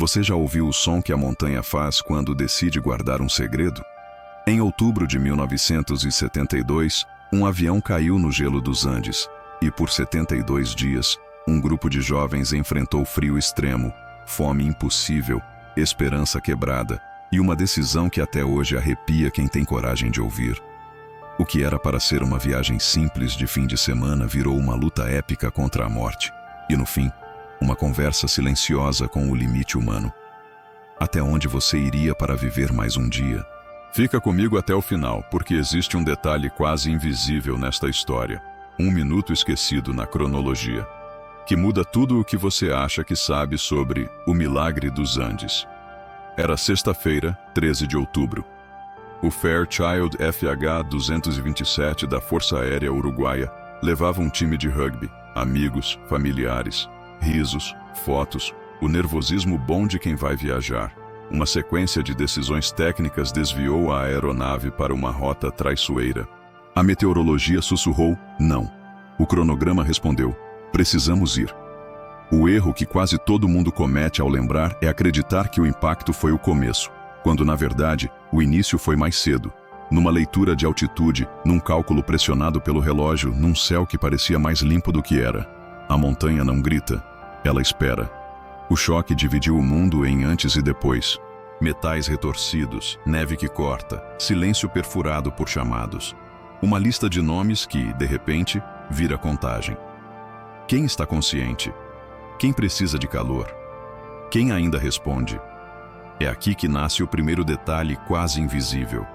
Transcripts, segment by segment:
Você já ouviu o som que a montanha faz quando decide guardar um segredo? Em outubro de 1972, um avião caiu no gelo dos Andes, e por 72 dias, um grupo de jovens enfrentou frio extremo, fome impossível, esperança quebrada e uma decisão que até hoje arrepia quem tem coragem de ouvir. O que era para ser uma viagem simples de fim de semana virou uma luta épica contra a morte, e no fim, uma conversa silenciosa com o limite humano. Até onde você iria para viver mais um dia? Fica comigo até o final, porque existe um detalhe quase invisível nesta história, um minuto esquecido na cronologia, que muda tudo o que você acha que sabe sobre o milagre dos Andes. Era sexta-feira, 13 de outubro. O Fairchild FH-227 da Força Aérea Uruguaia levava um time de rugby, amigos, familiares, risos, fotos, o nervosismo bom de quem vai viajar. Uma sequência de decisões técnicas desviou a aeronave para uma rota traiçoeira. A meteorologia sussurrou, não. O cronograma respondeu, precisamos ir. O erro que quase todo mundo comete ao lembrar é acreditar que o impacto foi o começo, quando na verdade o início foi mais cedo. Numa leitura de altitude, num cálculo pressionado pelo relógio, num céu que parecia mais limpo do que era. A montanha não grita, ela espera. O choque dividiu o mundo em antes e depois. Metais retorcidos, neve que corta, silêncio perfurado por chamados. Uma lista de nomes que, de repente, vira contagem. Quem está consciente? Quem precisa de calor? Quem ainda responde? É aqui que nasce o primeiro detalhe quase invisível.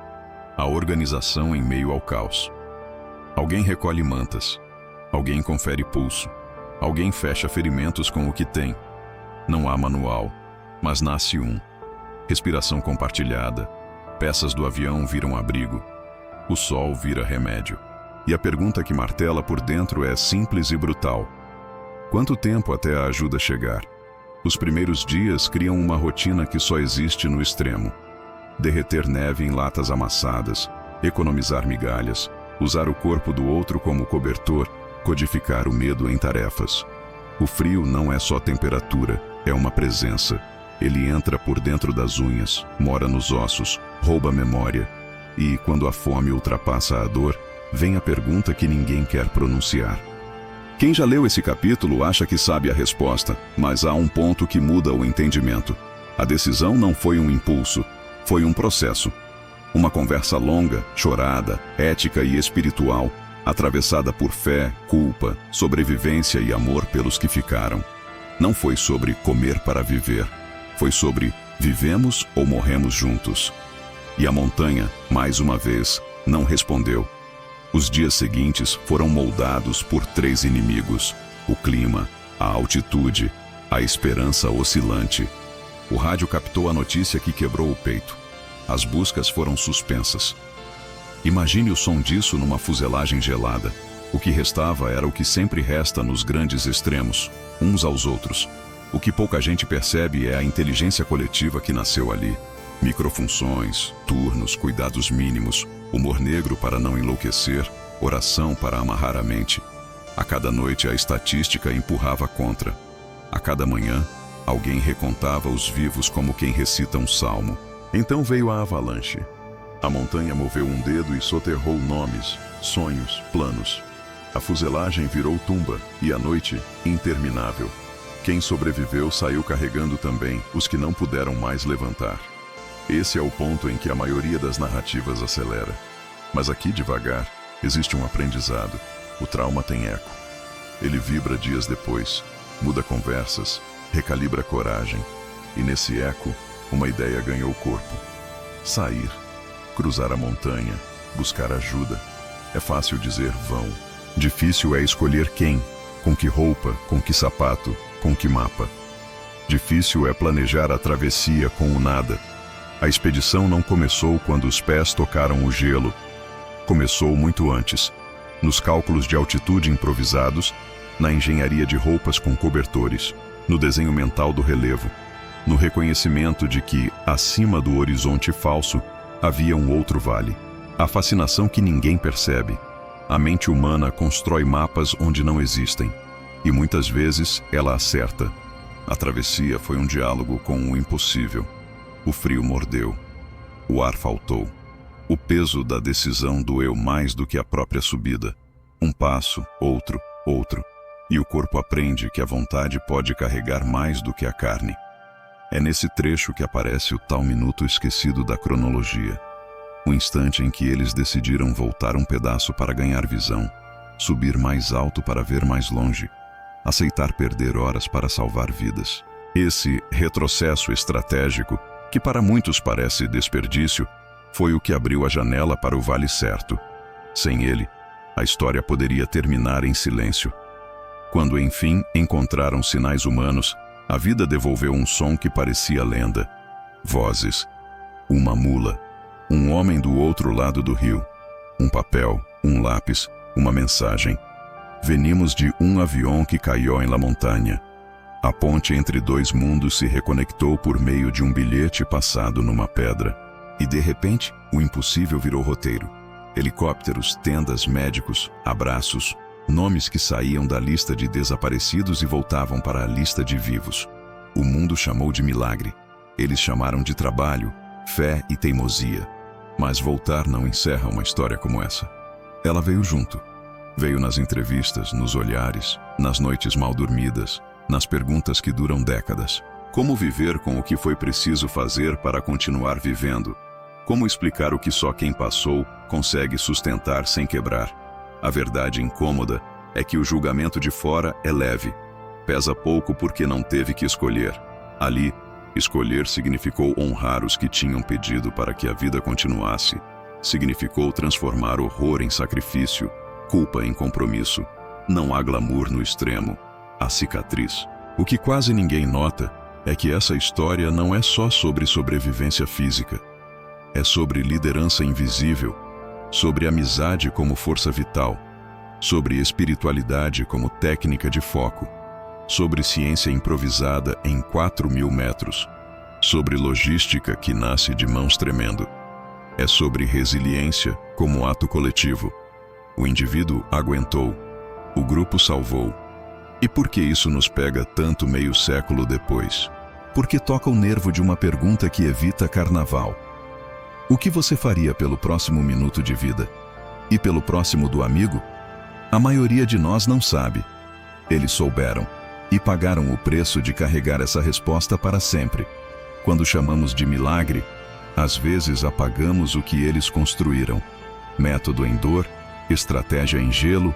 A organização em meio ao caos. Alguém recolhe mantas. Alguém confere pulso. Alguém fecha ferimentos com o que tem. Não há manual, mas nasce um. Respiração compartilhada. Peças do avião viram abrigo. O sol vira remédio. E a pergunta que martela por dentro é simples e brutal. Quanto tempo até a ajuda chegar? Os primeiros dias criam uma rotina que só existe no extremo. Derreter neve em latas amassadas, economizar migalhas, usar o corpo do outro como cobertor, codificar o medo em tarefas. O frio não é só temperatura, é uma presença. Ele entra por dentro das unhas, mora nos ossos, rouba a memória. E, quando a fome ultrapassa a dor, vem a pergunta que ninguém quer pronunciar. Quem já leu esse capítulo acha que sabe a resposta, mas há um ponto que muda o entendimento. A decisão não foi um impulso, foi um processo. Uma conversa longa, chorada, ética e espiritual, atravessada por fé, culpa, sobrevivência e amor pelos que ficaram. Não foi sobre comer para viver, foi sobre vivemos ou morremos juntos. E a montanha, mais uma vez, não respondeu. Os dias seguintes foram moldados por 3 inimigos: o clima, a altitude, a esperança oscilante. O rádio captou a notícia que quebrou o peito. As buscas foram suspensas. Imagine o som disso numa fuselagem gelada. O que restava era o que sempre resta nos grandes extremos, uns aos outros. O que pouca gente percebe é a inteligência coletiva que nasceu ali. Microfunções, turnos, cuidados mínimos, humor negro para não enlouquecer, oração para amarrar a mente. A cada noite a estatística empurrava contra. A cada manhã, alguém recontava os vivos como quem recita um salmo. Então veio a avalanche. A montanha moveu um dedo e soterrou nomes, sonhos, planos. A fuselagem virou tumba e a noite, interminável. Quem sobreviveu saiu carregando também os que não puderam mais levantar. Esse é o ponto em que a maioria das narrativas acelera. Mas aqui, devagar, existe um aprendizado. O trauma tem eco. Ele vibra dias depois, muda conversas, recalibra coragem. E nesse eco, uma ideia ganhou corpo. Sair. Cruzar a montanha, buscar ajuda. É fácil dizer vão. Difícil é escolher quem, com que roupa, com que sapato, com que mapa. Difícil é planejar a travessia com o nada. A expedição não começou quando os pés tocaram o gelo. Começou muito antes, nos cálculos de altitude improvisados, na engenharia de roupas com cobertores, no desenho mental do relevo, no reconhecimento de que, acima do horizonte falso, havia um outro vale. A fascinação que ninguém percebe. A mente humana constrói mapas onde não existem. E muitas vezes ela acerta. A travessia foi um diálogo com o impossível. O frio mordeu. O ar faltou. O peso da decisão doeu mais do que a própria subida. Um passo, outro, outro. E o corpo aprende que a vontade pode carregar mais do que a carne. É nesse trecho que aparece o tal minuto esquecido da cronologia. O instante em que eles decidiram voltar um pedaço para ganhar visão, subir mais alto para ver mais longe, aceitar perder horas para salvar vidas. Esse retrocesso estratégico, que para muitos parece desperdício, foi o que abriu a janela para o vale certo. Sem ele, a história poderia terminar em silêncio. Quando enfim encontraram sinais humanos, a vida devolveu um som que parecia lenda. Vozes. Uma mula. Um homem do outro lado do rio. Um papel, um lápis, uma mensagem. Venimos de um avião que caiu em La Montanha. A ponte entre dois mundos se reconectou por meio de um bilhete passado numa pedra. E de repente, o impossível virou roteiro. Helicópteros, tendas, médicos, abraços, nomes que saíam da lista de desaparecidos e voltavam para a lista de vivos. O mundo chamou de milagre. Eles chamaram de trabalho, fé e teimosia. Mas voltar não encerra uma história como essa. Ela veio junto. Veio nas entrevistas, nos olhares, nas noites mal dormidas, nas perguntas que duram décadas. Como viver com o que foi preciso fazer para continuar vivendo? Como explicar o que só quem passou consegue sustentar sem quebrar? A verdade incômoda é que o julgamento de fora é leve. Pesa pouco porque não teve que escolher. Ali, escolher significou honrar os que tinham pedido para que a vida continuasse. Significou transformar horror em sacrifício, culpa em compromisso. Não há glamour no extremo. Há cicatriz. O que quase ninguém nota é que essa história não é só sobre sobrevivência física. É sobre liderança invisível, sobre amizade como força vital, sobre espiritualidade como técnica de foco, sobre ciência improvisada em 4.000 metros, sobre logística que nasce de mãos tremendo. É sobre resiliência como ato coletivo. O indivíduo aguentou, o grupo salvou. E por que isso nos pega tanto meio século depois? Porque toca o nervo de uma pergunta que evita carnaval. O que você faria pelo próximo minuto de vida? E pelo próximo do amigo? A maioria de nós não sabe. Eles souberam e pagaram o preço de carregar essa resposta para sempre. Quando chamamos de milagre, às vezes apagamos o que eles construíram. Método em dor, estratégia em gelo,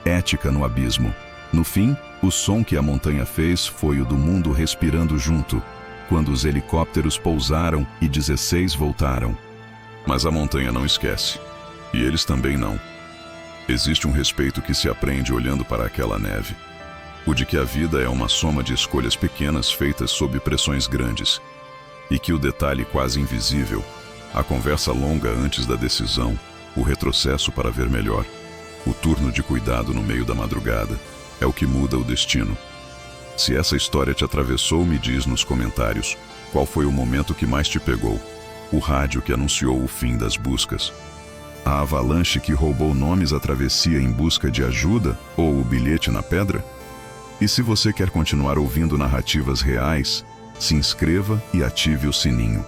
ética no abismo. No fim, o som que a montanha fez foi o do mundo respirando junto, quando os helicópteros pousaram e 16 voltaram. Mas a montanha não esquece. E eles também não. Existe um respeito que se aprende olhando para aquela neve. O de que a vida é uma soma de escolhas pequenas feitas sob pressões grandes. E que o detalhe quase invisível, a conversa longa antes da decisão, o retrocesso para ver melhor, o turno de cuidado no meio da madrugada, é o que muda o destino. Se essa história te atravessou, me diz nos comentários qual foi o momento que mais te pegou. O rádio que anunciou o fim das buscas, a avalanche que roubou nomes à travessia em busca de ajuda ou o bilhete na pedra? E se você quer continuar ouvindo narrativas reais, se inscreva e ative o sininho.